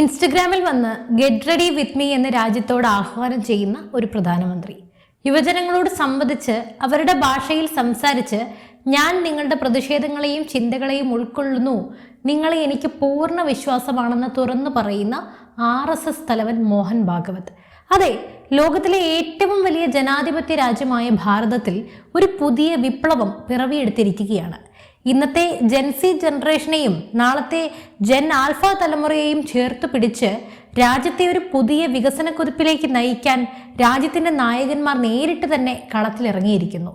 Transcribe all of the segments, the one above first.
ഇൻസ്റ്റഗ്രാമിൽ വന്ന് get ready with me എന്ന രാജ്യത്തോട് ആഹ്വാനം ചെയ്യുന്ന ഒരു പ്രധാനമന്ത്രി യുവജനങ്ങളോട് സംവദിച്ച് അവരുടെ ഭാഷയിൽ സംസാരിച്ച് ഞാൻ നിങ്ങളുടെ പ്രതിഷേധങ്ങളെയും ചിന്തകളെയും ഉൾക്കൊള്ളുന്നു, നിങ്ങളെ എനിക്ക് പൂർണ്ണ വിശ്വാസമാണെന്ന് തുറന്നു പറയുന്ന RSS തലവൻ മോഹൻ ഭാഗവത്. അതെ, ലോകത്തിലെ ഏറ്റവും വലിയ ജനാധിപത്യ രാജ്യമായ ഭാരതത്തിൽ ഒരു പുതിയ വിപ്ലവം പിറവിയെടുത്തിരിക്കുകയാണ്. ഇന്നത്തെ ജെൻസി ജനറേഷനെയും നാളത്തെ ജെൻ ആൽഫ തലമുറയെയും ചേർത്ത് പിടിച്ച് രാജ്യത്തെ ഒരു പുതിയ വികസന കുതിപ്പിലേക്ക് നയിക്കാൻ രാജ്യത്തിന്റെ നായകന്മാർ നേരിട്ട് തന്നെ കളത്തിലിറങ്ങിയിരിക്കുന്നു.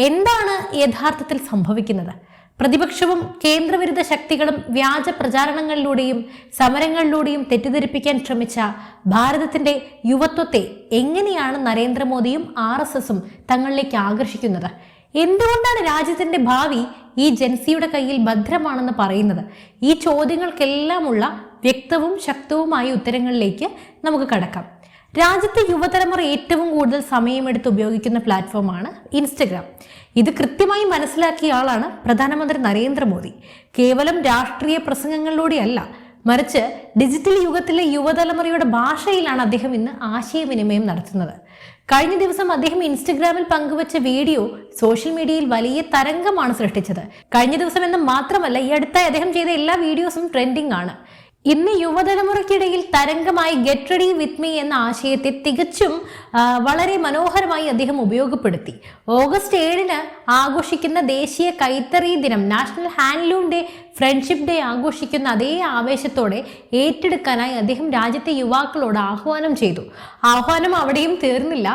എന്താണ് യഥാർത്ഥത്തിൽ സംഭവിക്കുന്നത്? പ്രതിപക്ഷവും കേന്ദ്രവിരുദ്ധ ശക്തികളും വ്യാജ പ്രചാരണങ്ങളിലൂടെയും സമരങ്ങളിലൂടെയും തെറ്റിദ്ധരിപ്പിക്കാൻ ശ്രമിച്ച ഭാരതത്തിന്റെ യുവത്വത്തെ എങ്ങനെയാണ് നരേന്ദ്രമോദിയും RSSും തങ്ങളിലേക്ക് ആകർഷിക്കുന്നത്? എന്തുകൊണ്ടാണ് രാജ്യത്തിന്റെ ഭാവി ഈ ജെൻസിയുടെ കയ്യിൽ ഭദ്രമാണെന്ന് പറയുന്നത്? ഈ ചോദ്യങ്ങൾക്കെല്ലാമുള്ള വ്യക്തവും ശക്തവുമായ ഉത്തരങ്ങളിലേക്ക് നമുക്ക് കടക്കാം. രാജ്യത്തെ യുവതലമുറ ഏറ്റവും കൂടുതൽ സമയമെടുത്ത് ഉപയോഗിക്കുന്ന പ്ലാറ്റ്ഫോമാണ് ഇൻസ്റ്റഗ്രാം. ഇത് കൃത്യമായി മനസ്സിലാക്കിയ ആളാണ് പ്രധാനമന്ത്രി നരേന്ദ്രമോദി. കേവലം രാഷ്ട്രീയ പ്രസംഗങ്ങളിലൂടെയല്ല, മറിച്ച് ഡിജിറ്റൽ യുഗത്തിലെ യുവതലമുറയുടെ ഭാഷയിലാണ് അദ്ദേഹം ഇന്ന് ആശയവിനിമയം നടത്തുന്നത്. കഴിഞ്ഞ ദിവസം അദ്ദേഹം ഇൻസ്റ്റഗ്രാമിൽ പങ്കുവച്ച വീഡിയോ സോഷ്യൽ മീഡിയയിൽ വലിയ തരംഗമാണ് സൃഷ്ടിച്ചത്. കഴിഞ്ഞ ദിവസം എന്ന് മാത്രമല്ല, ഈ അടുത്തായി അദ്ദേഹം ചെയ്ത എല്ലാ വീഡിയോസും ട്രെൻഡിങ് ആണ്. ഇന്ന് യുവതലമുറയ്ക്കിടയിൽ തരംഗമായി ഗെറ്റ് റെഡി വിത്ത് മീ എന്ന ആശയത്തെ തികച്ചും വളരെ മനോഹരമായി അദ്ദേഹം ഉപയോഗപ്പെടുത്തി. ഓഗസ്റ്റ് 7 ആഘോഷിക്കുന്ന ദേശീയ കൈത്തറി ദിനം, national handloom day, friendship day ആഘോഷിക്കുന്ന അതേ ആവേശത്തോടെ ഏറ്റെടുക്കാനായി അദ്ദേഹം രാജ്യത്തെ യുവാക്കളോട് ആഹ്വാനം ചെയ്തു. ആഹ്വാനം അവിടെയും തീർന്നില്ല.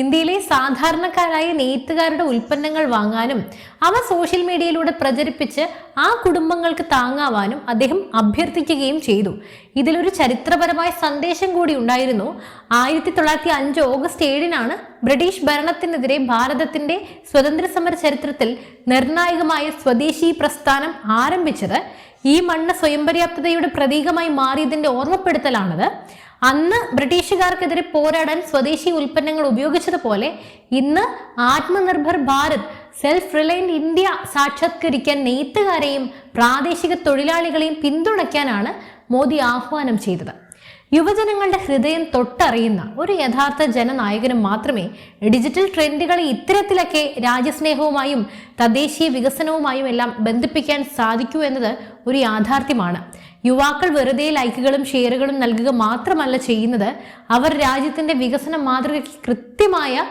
ഇന്ത്യയിലെ സാധാരണക്കാരായ നെയ്ത്തുകാരുടെ ഉൽപ്പന്നങ്ങൾ വാങ്ങാനും അവ സോഷ്യൽ മീഡിയയിലൂടെ പ്രചരിപ്പിച്ച് ആ കുടുംബങ്ങൾക്ക് താങ്ങാവാനും അദ്ദേഹം അഭ്യർത്ഥിക്കുകയും ചെയ്തു. ഇതിലൊരു ചരിത്രപരമായ സന്ദേശം കൂടി ഉണ്ടായിരുന്നു. 1905 ഓഗസ്റ്റ് 7 ബ്രിട്ടീഷ് ഭരണത്തിനെതിരെ ഭാരതത്തിന്റെ സ്വതന്ത്ര സമര ചരിത്രത്തിൽ നിർണായകമായ സ്വദേശി പ്രസ്ഥാനം ആരംഭിച്ചത്. ഈ മണ്ണ് സ്വയം പര്യാപ്തതയുടെ പ്രതീകമായി മാറിയതിന്റെ ഓർമ്മപ്പെടുത്തലാണത്. അന്ന് ബ്രിട്ടീഷുകാർക്കെതിരെ പോരാടാൻ സ്വദേശി ഉൽപ്പന്നങ്ങൾ ഉപയോഗിച്ചതുപോലെ ഇന്ന് Atmanirbhar Bharat, self reliant India സാക്ഷാത്കരിക്കാൻ നെയ്ത്തുകാരെയും പ്രാദേശിക തൊഴിലാളികളെയും പിന്തുണയ്ക്കാനാണ് മോദി ആഹ്വാനം ചെയ്തത്. യുവജനങ്ങളുടെ ഹൃദയം തൊട്ടറിയുന്ന ഒരു യഥാർത്ഥ ജനനായകനും മാത്രമേ ഡിജിറ്റൽ ട്രെൻഡുകളെ ഇത്തരത്തിലൊക്കെ രാജ്യസ്നേഹവുമായും തദ്ദേശീയ വികസനവുമായും എല്ലാം ബന്ധിപ്പിക്കാൻ സാധിക്കൂ എന്നത് ഒരു യാഥാർത്ഥ്യമാണ്. യുവാക്കൾ വെറുതെ ലൈക്കുകളും ഷെയറുകളും നൽകുക മാത്രമല്ല ചെയ്യുന്നത്, അവർ രാജ്യത്തിന്റെ വികസന മാതൃകയ്ക്ക് കൃത്യമായ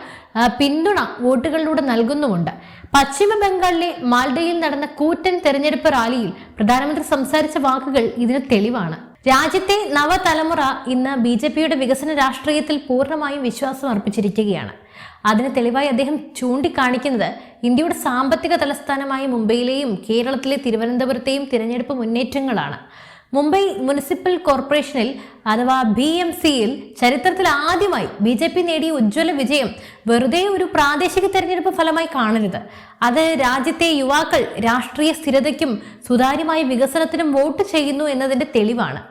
പിന്തുണ വോട്ടുകളിലൂടെ നൽകുന്നുമുണ്ട്. പശ്ചിമ ബംഗാളിലെ മാൽഡയിൽ നടന്ന കൂറ്റൻ തെരഞ്ഞെടുപ്പ് റാലിയിൽ പ്രധാനമന്ത്രി സംസാരിച്ച വാക്കുകൾ ഇതിന് തെളിവാണ്. രാജ്യത്തെ നവതലമുറ ഇന്ന് BJPയുടെ വികസന രാഷ്ട്രീയത്തിൽ പൂർണ്ണമായും വിശ്വാസം അർപ്പിച്ചിരിക്കുകയാണ്. അതിന് തെളിവായി അദ്ദേഹം ചൂണ്ടിക്കാണിക്കുന്നത് ഇന്ത്യയുടെ സാമ്പത്തിക തലസ്ഥാനമായ മുംബൈയിലെയും കേരളത്തിലെ തിരുവനന്തപുരത്തെയും തിരഞ്ഞെടുപ്പ് മുന്നേറ്റങ്ങളാണ്. മുംബൈ മുനിസിപ്പൽ കോർപ്പറേഷനിൽ അഥവാ BMCയിൽ ചരിത്രത്തിൽ ആദ്യമായി BJP നേടിയ ഉജ്ജ്വല വിജയം വെറുതെ ഒരു പ്രാദേശിക തെരഞ്ഞെടുപ്പ് ഫലമായി കാണരുത്. അത് രാജ്യത്തെ യുവാക്കൾ രാഷ്ട്രീയ സ്ഥിരതയ്ക്കും സുതാര്യമായ വികസനത്തിനും വോട്ട് ചെയ്യുന്നു എന്നതിന്റെ തെളിവാണ്.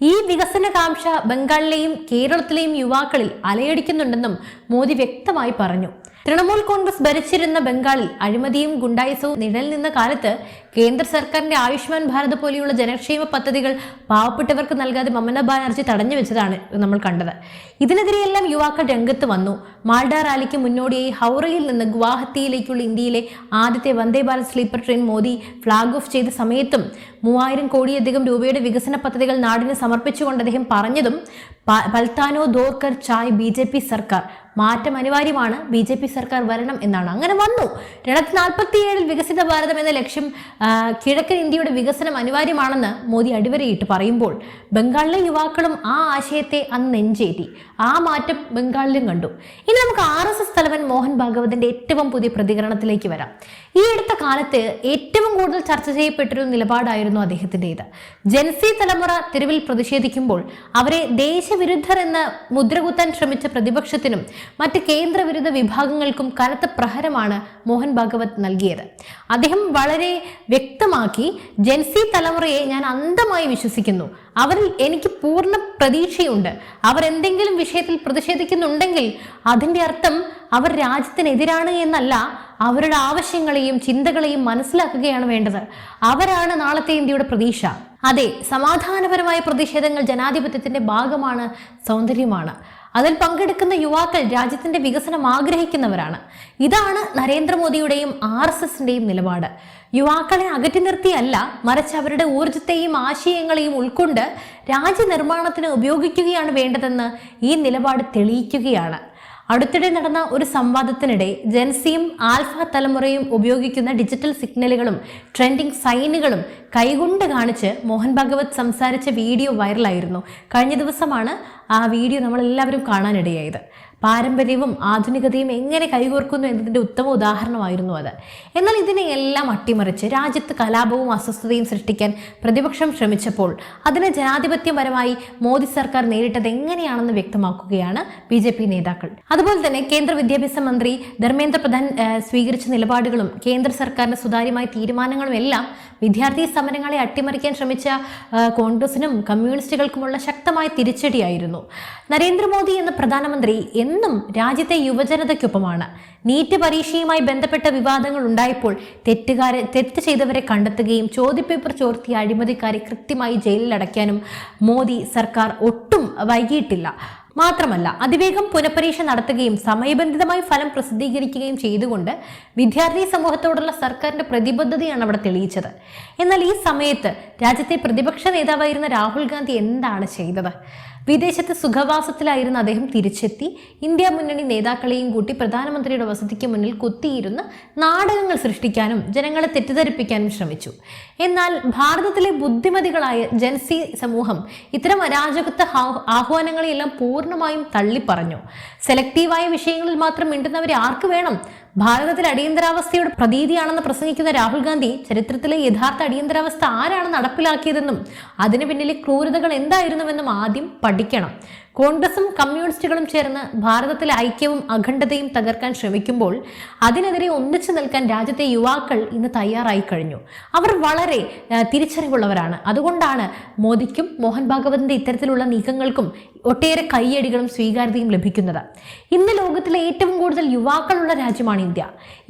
ഈ വികസനകാംക്ഷ ബംഗാളിലെയും കേരളത്തിലെയും യുവാക്കളിൽ അലയടിക്കുന്നുണ്ടെന്നും മോദി വ്യക്തമായി പറഞ്ഞു. തൃണമൂൽ കോൺഗ്രസ് ഭരിച്ചിരുന്ന ബംഗാളിൽ അഴിമതിയും ഗുണ്ടായിസവും നിഴൽ നിന്ന കാലത്ത് കേന്ദ്ര സർക്കാരിന്റെ ആയുഷ്മാൻ ഭാരത് പോലെയുള്ള ജനക്ഷേമ പദ്ധതികൾ പാവപ്പെട്ടവർക്ക് നൽകാതെ മമതാ ബാനർജി തടഞ്ഞു വെച്ചതാണ് നമ്മൾ കണ്ടത്. ഇതിനെതിരെയെല്ലാം യുവാക്കൾ രംഗത്ത് വന്നു. മാൽഡ റാലിക്ക് മുന്നോടിയായി ഹൗറയിൽ നിന്ന് ഗുവാഹത്തിയിലേക്കുള്ള ഇന്ത്യയിലെ ആദ്യത്തെ Vande Bharat sleeper train Modi flag off ചെയ്ത സമയത്തും 3000 കോടിയധികം രൂപയുടെ വികസന പദ്ധതികൾ നാടിന് സമർപ്പിച്ചുകൊണ്ട് അദ്ദേഹം പറഞ്ഞതും പൽത്താനോ ദോർക്കർ ചായ് BJP സർക്കാർ, മാറ്റം അനിവാര്യമാണ്, BJP സർക്കാർ വരണം എന്നാണ്. അങ്ങനെ വന്നു. 2047 വികസിത ഭാരതം എന്ന ലക്ഷ്യം, കിഴക്കൻ ഇന്ത്യയുടെ വികസനം അനിവാര്യമാണെന്ന് മോദി അടിവരയിട്ട് പറയുമ്പോൾ ബംഗാളിലെ യുവാക്കളും ആ ആശയത്തെ അന്ന് നെഞ്ചേറ്റി. ആ മാറ്റം ബംഗാളിലും കണ്ടു. ഇനി നമുക്ക് RSS തലവൻ മോഹൻ ഭാഗവതിന്റെ ഏറ്റവും പുതിയ പ്രതികരണത്തിലേക്ക് വരാം. ഈ അടുത്ത കാലത്ത് ഏറ്റവും കൂടുതൽ ചർച്ച ചെയ്യപ്പെട്ടൊരു നിലപാടായിരുന്നു അദ്ദേഹത്തിൻ്റെത്. ജെൻസി തലമുറ തെരുവിൽ പ്രതിഷേധിക്കുമ്പോൾ അവരെ ദേശവിരുദ്ധർ എന്ന് മുദ്രകുത്താൻ ശ്രമിച്ച പ്രതിപക്ഷത്തിനും മറ്റ് കേന്ദ്രവിരുദ്ധ വിഭാഗങ്ങൾക്കും കനത്ത പ്രഹരമാണ് മോഹൻ ഭാഗവത് നൽകിയത്. അദ്ദേഹം വളരെ വ്യക്തമാക്കി, ജെൻസി തലമുറയെ ഞാൻ അന്ധമായി വിശ്വസിക്കുന്നു, അവരിൽ എനിക്ക് പൂർണ്ണ പ്രതീക്ഷയുണ്ട്. അവർ എന്തെങ്കിലും വിഷയത്തിൽ പ്രതിഷേധിക്കുന്നുണ്ടെങ്കിൽ അതിൻ്റെ അർത്ഥം അവർ രാജ്യത്തിനെതിരാണ് എന്നല്ല, അവരുടെ ആവശ്യങ്ങളെയും ചിന്തകളെയും മനസ്സിലാക്കുകയാണ് വേണ്ടത്. അവരാണ് നാളത്തെ ഇന്ത്യയുടെ പ്രതീക്ഷ. അതെ, സമാധാനപരമായ പ്രതിഷേധങ്ങൾ ജനാധിപത്യത്തിന്റെ ഭാഗമാണ്, സൗന്ദര്യമാണ്. അതിൽ പങ്കെടുക്കുന്ന യുവാക്കൾ രാജ്യത്തിന്റെ വികസനം ആഗ്രഹിക്കുന്നവരാണ്. ഇതാണ് നരേന്ദ്രമോദിയുടെയും RSSന്റെയും നിലപാട്. യുവാക്കളെ അകറ്റി നിർത്തിയല്ല, മറിച്ച് അവരുടെ ഊർജത്തെയും ആശയങ്ങളെയും ഉൾക്കൊണ്ട് രാജ്യനിർമ്മാണത്തിന് ഉപയോഗിക്കുകയാണ് വേണ്ടതെന്ന് ഈ നിലപാട് തെളിയിക്കുകയാണ്. അടുത്തിടെ നടന്ന ഒരു സംവാദത്തിനിടെ ജെൻസിയും ആൽഫ തലമുറയും ഉപയോഗിക്കുന്ന ഡിജിറ്റൽ സിഗ്നലുകളും ട്രെൻഡിങ് സൈനുകളും കൈകൊണ്ട് കാണിച്ച് മോഹൻ ഭാഗവത് സംസാരിച്ച വീഡിയോ വൈറലായിരുന്നു. കഴിഞ്ഞ ദിവസമാണ് ആ വീഡിയോ നമ്മളെല്ലാവരും കാണാനിടയായത്. പാരമ്പര്യവും ആധുനികതയും എങ്ങനെ കൈകോർക്കുന്നു എന്നതിൻ്റെ ഉത്തമ ഉദാഹരണമായിരുന്നു അത്. എന്നാൽ ഇതിനെയെല്ലാം അട്ടിമറിച്ച് രാജ്യത്ത് കലാപവും അസ്വസ്ഥതയും സൃഷ്ടിക്കാൻ പ്രതിപക്ഷം ശ്രമിച്ചപ്പോൾ അതിനെ ജനാധിപത്യപരമായി മോദി സർക്കാർ നേരിട്ടത് എങ്ങനെയാണെന്ന് വ്യക്തമാക്കുകയാണ് BJP നേതാക്കൾ. അതുപോലെ തന്നെ കേന്ദ്ര വിദ്യാഭ്യാസ മന്ത്രി ധർമ്മേന്ദ്ര പ്രധാൻ സ്വീകരിച്ച നിലപാടുകളും കേന്ദ്ര സർക്കാരിന്റെ സുതാര്യമായ തീരുമാനങ്ങളും എല്ലാം വിദ്യാർത്ഥി സമരങ്ങളെ അട്ടിമറിക്കാൻ ശ്രമിച്ച കോൺഗ്രസിനും കമ്മ്യൂണിസ്റ്റുകൾക്കുമുള്ള ശക്തമായ തിരിച്ചടിയായിരുന്നു. നരേന്ദ്രമോദി എന്ന പ്രധാനമന്ത്രി എന്നും രാജ്യത്തെ യുവജനതയ്ക്കൊപ്പമാണ്. നീറ്റ് പരീക്ഷയുമായി ബന്ധപ്പെട്ട വിവാദങ്ങൾ ഉണ്ടായപ്പോൾ തെറ്റ് ചെയ്തവരെ കണ്ടെത്തുകയും ചോദ്യപേപ്പർ ചോർത്തിയ അഴിമതിക്കാരെ കൃത്യമായി ജയിലിൽ അടയ്ക്കാനും മോദി സർക്കാർ ഒട്ടും വൈകിയിട്ടില്ല. മാത്രമല്ല, അതിവേഗം പുനഃപരീക്ഷ നടത്തുകയും സമയബന്ധിതമായി ഫലം പ്രസിദ്ധീകരിക്കുകയും ചെയ്തുകൊണ്ട് വിദ്യാർത്ഥി സമൂഹത്തോടുള്ള സർക്കാരിന്റെ പ്രതിബദ്ധതയാണ് അവിടെ തെളിയിച്ചത്. എന്നാൽ ഈ സമയത്ത് രാജ്യത്തെ പ്രതിപക്ഷ നേതാവായിരുന്ന രാഹുൽ ഗാന്ധി എന്താണ് ചെയ്തത്? വിദേശത്ത് സുഖവാസത്തിലായിരുന്ന അദ്ദേഹം തിരിച്ചെത്തി ഇന്ത്യ മുന്നണി നേതാക്കളെയും കൂട്ടി പ്രധാനമന്ത്രിയുടെ വസതിക്ക് മുന്നിൽ കുത്തിയിരുന്ന് നാടകങ്ങൾ സൃഷ്ടിക്കാനും ജനങ്ങളെ തെറ്റിദ്ധരിപ്പിക്കാനും ശ്രമിച്ചു. എന്നാൽ ഭാരതത്തിലെ ബുദ്ധിമതികളായ ജൻസി സമൂഹം ഇത്തരം അരാജകത്വ ആഹ്വാനങ്ങളെയെല്ലാം പൂർണ്ണമായും തള്ളിപ്പറഞ്ഞു. സെലക്റ്റീവായ വിഷയങ്ങളിൽ മാത്രം മിണ്ടുന്നവരെ ആർക്ക് വേണം? ഭാരതത്തിൽ അടിയന്തരാവസ്ഥയുടെ പ്രതീതിയാണെന്ന് പ്രസംഗിക്കുന്ന രാഹുൽ ഗാന്ധി ചരിത്രത്തിലെ യഥാർത്ഥ അടിയന്തരാവസ്ഥ ആരാണ് നടപ്പിലാക്കിയതെന്നും അതിന് പിന്നിലെ ക്രൂരതകൾ എന്തായിരുന്നുവെന്നും ആദ്യം പഠിക്കണം. കോൺഗ്രസും കമ്മ്യൂണിസ്റ്റുകളും ചേർന്ന് ഭാരതത്തിലെ ഐക്യവും അഖണ്ഡതയും തകർക്കാൻ ശ്രമിക്കുമ്പോൾ അതിനെതിരെ ഒന്നിച്ചു നിൽക്കാൻ രാജ്യത്തെ യുവാക്കൾ ഇന്ന് തയ്യാറായി കഴിഞ്ഞു. അവർ വളരെ തിരിച്ചറിവുള്ളവരാണ്. അതുകൊണ്ടാണ് മോദിക്കും മോഹൻ ഭാഗവതിന്റെ ഇത്തരത്തിലുള്ള നീക്കങ്ങൾക്കും ഒട്ടേറെ കയ്യടികളും സ്വീകാര്യതയും ലഭിക്കുന്നത്. ഇന്ന് ലോകത്തിലെ ഏറ്റവും കൂടുതൽ യുവാക്കളുള്ള രാജ്യമാണ് ഇന്ത്യ.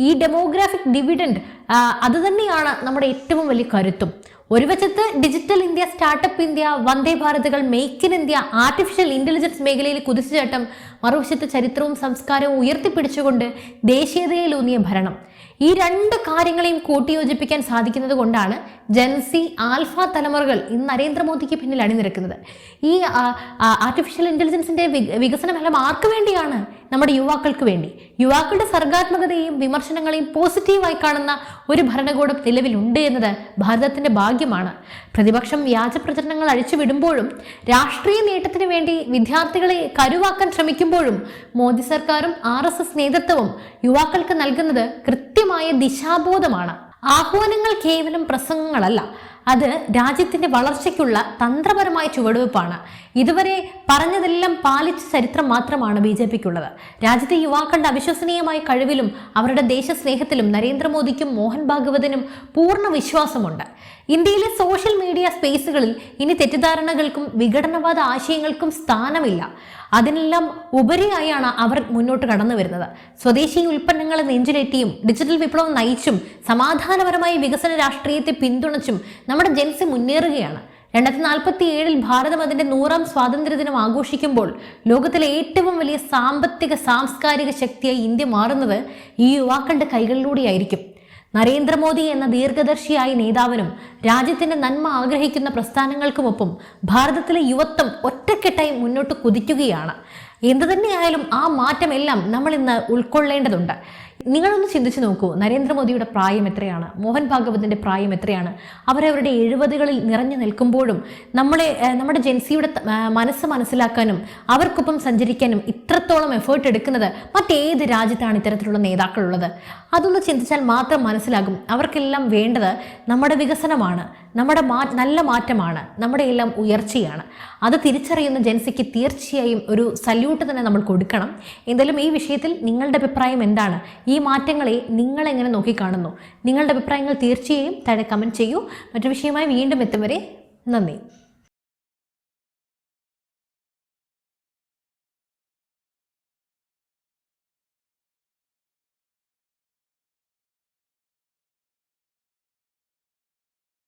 ഈ ഡെമോഗ്രാഫിക് ഡിവിഡൻഡ് അതുതന്നെയാണ് നമ്മുടെ ഏറ്റവും വലിയ കരുത്തും. ഒരു വശത്ത് digital India, startup India, Vande ഭാരതുകൾ, make in India, artificial intelligence മേഖലയിൽ കുതിച്ചുചാട്ടം, മറുവശത്ത് ചരിത്രവും സംസ്കാരവും ഉയർത്തിപ്പിടിച്ചുകൊണ്ട് ദേശീയതയിലൂന്നിയ ഭരണം. ഈ രണ്ട് കാര്യങ്ങളെയും കൂട്ടിയോജിപ്പിക്കാൻ സാധിക്കുന്നത് കൊണ്ടാണ് ജൻസി, ആൽഫ തലമുറകൾ ഇന്ന് നരേന്ദ്രമോദിക്ക് പിന്നിൽ അണിനിരക്കുന്നത്. ഈ ആർട്ടിഫിഷ്യൽ ഇന്റലിജൻസിന്റെ വികസനമെല്ലാം ആർക്ക് വേണ്ടിയാണ്? നമ്മുടെ യുവാക്കൾക്ക് വേണ്ടി. യുവാക്കളുടെ സർഗാത്മകതയെയും വിമർശനങ്ങളെയും പോസിറ്റീവായി കാണുന്ന ഒരു ഭരണകൂടം നിലവിലുണ്ട് എന്നത് ഭാരതത്തിന്റെ ഭാഗ്യമാണ്. പ്രതിപക്ഷം വ്യാജ പ്രചരണങ്ങൾ അഴിച്ചുവിടുമ്പോഴും രാഷ്ട്രീയ നേട്ടത്തിന് വേണ്ടി വിദ്യാർത്ഥികളെ കരുവാക്കാൻ ശ്രമിക്കുമ്പോഴും മോദി സർക്കാരും RSS നേതൃത്വവും യുവാക്കൾക്ക് നൽകുന്നത് കൃത്യമായ ദിശാബോധമാണ്. ആഹ്വാനങ്ങൾ കേവലം പ്രസംഗങ്ങളല്ല, അത് രാജ്യത്തിന്റെ വളർച്ചയ്ക്കുള്ള തന്ത്രപരമായ ചുവടുവെപ്പാണ്. ഇതുവരെ പറഞ്ഞതെല്ലാം പാലിച്ച ചരിത്രം മാത്രമാണ് BJPക്കുള്ളത്. രാജ്യത്തെ യുവാക്കളുടെ അവിശ്വസനീയമായ കഴിവിലും അവരുടെ ദേശസ്നേഹത്തിലും നരേന്ദ്രമോദിക്കും മോഹൻ ഭാഗവതിനും പൂർണ്ണ വിശ്വാസമുണ്ട്. ഇന്ത്യയിലെ സോഷ്യൽ മീഡിയ സ്പേസുകളിൽ ഇനി തെറ്റിദ്ധാരണകൾക്കും വിഘടനവാദ ആശയങ്ങൾക്കും സ്ഥാനമില്ല. അതിനെല്ലാം ഉപരിയായാണ് അവർ മുന്നോട്ട് കടന്നു വരുന്നത്. സ്വദേശി ഉൽപ്പന്നങ്ങളെ നെഞ്ചിലേറ്റിയും ഡിജിറ്റൽ വിപ്ലവം നയിച്ചും സമാധാനപരമായ വികസന രാഷ്ട്രീയത്തെ പിന്തുണച്ചും നമ്മുടെ ജൻസി മുന്നേറുകയാണ്. 2047 ഭാരതം അതിന്റെ 100ാം സ്വാതന്ത്ര്യദിനം ആഘോഷിക്കുമ്പോൾ ലോകത്തിലെ ഏറ്റവും വലിയ സാമ്പത്തിക സാംസ്കാരിക ശക്തിയായി ഇന്ത്യ മാറുന്നത് ഈ യുവാക്കളുടെ കൈകളിലൂടെയായിരിക്കും. നരേന്ദ്രമോദി എന്ന ദീർഘദർശിയായ നേതാവിനും രാജ്യത്തിന്റെ നന്മ ആഗ്രഹിക്കുന്ന പ്രസ്ഥാനങ്ങൾക്കുമൊപ്പം ഭാരതത്തിലെ യുവത്വം ഒറ്റക്കെട്ടായി മുന്നോട്ട് കുതിക്കുകയാണ്. എന്തു തന്നെയായാലും ആ മാറ്റമെല്ലാം നമ്മൾ ഇന്ന് ഉൾക്കൊള്ളേണ്ടതുണ്ട്. നിങ്ങളൊന്ന് ചിന്തിച്ചു നോക്കൂ, നരേന്ദ്രമോദിയുടെ പ്രായം എത്രയാണ്? മോഹൻ ഭാഗവതിന്റെ പ്രായം എത്രയാണ്? അവരവരുടെ 70കളിൽ നിറഞ്ഞു നിൽക്കുമ്പോഴും നമ്മുടെ ജൻസിയുടെ മനസ്സ് മനസ്സിലാക്കാനും അവർക്കൊപ്പം സഞ്ചരിക്കാനും ഇത്രത്തോളം എഫേർട്ട് എടുക്കുന്നത് മറ്റേത് രാജ്യത്താണ് ഇത്തരത്തിലുള്ള നേതാക്കളുള്ളത്? അതൊന്ന് ചിന്തിച്ചാൽ മാത്രം മനസ്സിലാകും. അവർക്കെല്ലാം വേണ്ടത് നമ്മുടെ വികസനമാണ്, നമ്മുടെ നല്ല മാറ്റമാണ്, നമ്മുടെ എല്ലാം ഉയർച്ചയാണ്. അത് തിരിച്ചറിയുന്ന ജൻസിക്ക് തീർച്ചയായും ഒരു സല്യൂട്ട് തന്നെ നമ്മൾ കൊടുക്കണം. എന്തായാലും ഈ വിഷയത്തിൽ നിങ്ങളുടെ അഭിപ്രായം എന്താണ്? ഈ മാറ്റങ്ങളെ നിങ്ങൾ എങ്ങനെ നോക്കിക്കാണുന്നു? നിങ്ങളുടെ അഭിപ്രായങ്ങൾ തീർച്ചയായും താഴെ കമൻറ്റ് ചെയ്യൂ. മറ്റൊരു വിഷയമായി വീണ്ടും എത്തും വരെ നന്ദി.